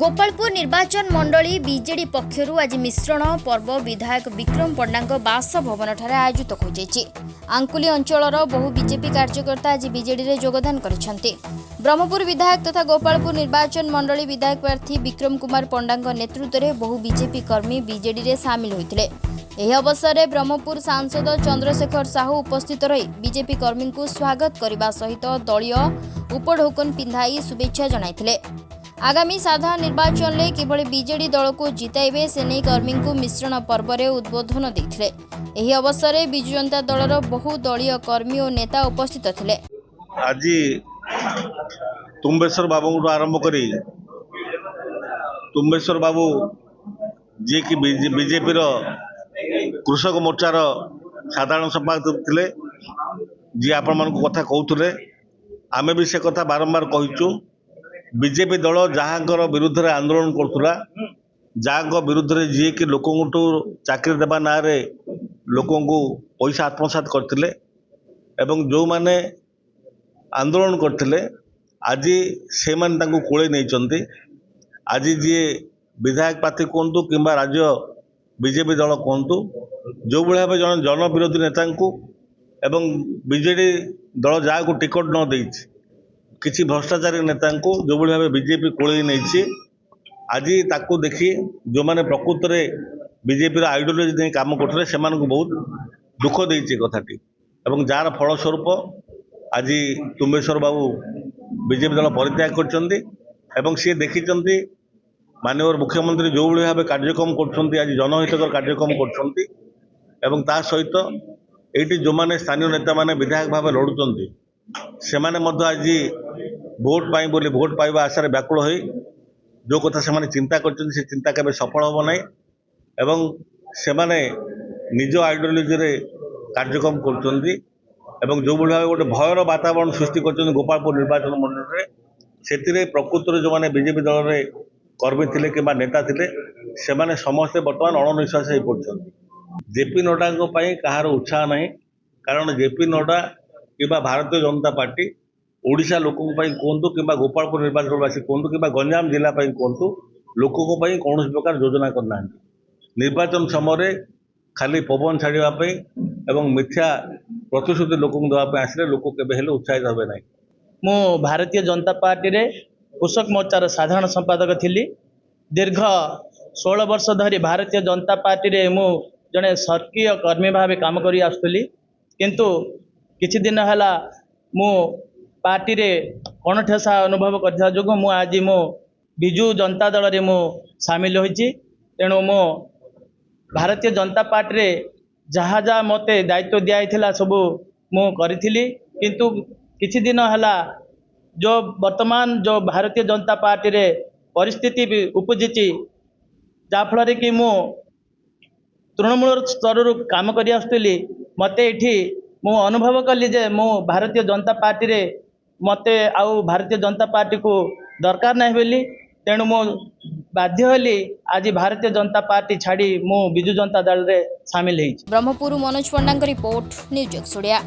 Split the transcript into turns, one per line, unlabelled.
गोपालपुर निर्वाचन मंडली बीजेडी पक्षरु आज मिश्रण पर्व विधायक विक्रम पंडा बासभवन आयोजित हो आंकुली अंचलर बहु बीजेपी कार्यकर्ता आज बीजेडी रे योगदान करिसेंति। ब्रह्मपुर विधायक तथा गोपालपुर निर्वाचन मंडली विधायक प्रार्थी विक्रम कुमार पंडा नेतृत्व में बहु बीजेपी कर्मी बीजेडी रे सामिल होते। यह अवसर में ब्रह्मपुर सांसद चंद्रशेखर साहू उपस्थित रही बीजेपी कर्मी को स्वागत करने सहित दलीय उपढौकन पिंधाई शुभेच्छा जणाइथिले। आगामी साधारण निर्वाचन में किभली बीजेडी दल को जिताइबे से नहीं कर्मी को मिश्रण पर्व में उद्बोधन देते। यह अवसर में विजु जनता दलर बहु दलीय कर्मी और नेता उपस्थित थे।
आज तुम्बेश्वर बाबू आरंभ करी तुम्बेश्वर बाबू जी की बीजेपी कृषक मोर्चार साधारण संपादक थे जी आपण मान कथा कहते आमे भी से कथा बारंबार कहीचु। बीजेपी दल जहाँ विरुद्ध रे आंदोलन करुला जहाँ विरुद्ध रे जी कि लोक चाकरी देवा ना रे लोक पैसा आत्मसात करते एवं जो माने आंदोलन करते आज से कोले नहीं। आज जी विधायक प्रार्थी कहतु कि राज्य बीजेपी दल कहतु जो भाव जन जन विरोधी नेता एवं बीजेडी दल जहाँ को टिकट न दे किसी भ्रष्टाचारी नेता जो भाव बीजेपी कोले नहीं। आज ताकू देखी जो मैंने प्रकृत में बीजेपी आइडियोलॉजी नहीं काम करते से बहुत दुख देती कथाटी एवं जार फलस्वरूप आज तुम्बेश्वर बाबू बीजेपी दल परित्याग कर सी देखी माननीय मुख्यमंत्री जो भाव कार्यक्रम कर आज जनहितकर कार्यक्रम कर सहित ये जो मैंने स्थानीय नेता मैंने विधायक भाव लड़ुंट से आज भोट पाई बोली भोट पाइबा आशार व्याकुल हो जो कथा से चिंता कर चिंता केबे सफल हम ना एवं से निज आइडियोलॉजी रे कार्यक्रम कर जो भाव गोटे भयर वातावरण सृष्टि कर गोपालपुर निर्वाचन मंडल से प्रकृत जो मैंने बीजेपी दल में कर्मी थे कि नेता थे से समस्ते बर्तमान अणनिश्वास हो पड़ते। जेपी नड्डा कहार उत्साह ना कारण जेपी नड्डा कि भारतीय जनता पार्टी ओडिशा लोकों कहतु कि गोपालपुर निर्वाचनवासी कहतु कि गंजाम जिला कहतु लोकों कौन प्रकार योजना करना निर्वाचन समय खाली पवन छाड़ापी एवं मिथ्या प्रतिश्रुति लोक देवाई आसिले लोक केबे उत्साहित हे ना।
मु भारतीय जनता पार्टी रे कृषक मोर्चार साधारण संपादक थिली। दीर्घ 16 वर्ष धरी भारतीय जनता पार्टी रे मु जड़े सर्कीय कर्मी भाव काम करी आसुली किंतु किछि दिन हला मु पार्टी रे कणठेसा अनुभव करथिया जोगो मु आज मो बिजु जनता दल रे मु शामिल होइछि। तेणु मो भारतीय जनता पार्टी रे जहाँ जहाँ मते दायित्व दिया सब मु करिथिली किंतु किछि दिन हला जो वर्तमान जो भारतीय जनता पार्टी रे परिस्थिति भी उपजिची जाफल कि मु तृणमूल स्तर काम करी आसुली मते एठी मु अनुभव कली जे मु भारतीय जनता पार्टी रे मते आउ भारतीय जनता पार्टी को दरकार नहीं बोली तेणु मु बाध्य होली आज भारतीय जनता पार्टी छाड़ी मु बिजु जनता दल रे शामिल होइछि।
ब्रह्मपुर मनोज पंडा रिपोर्ट न्यूज एक्स ओडिया।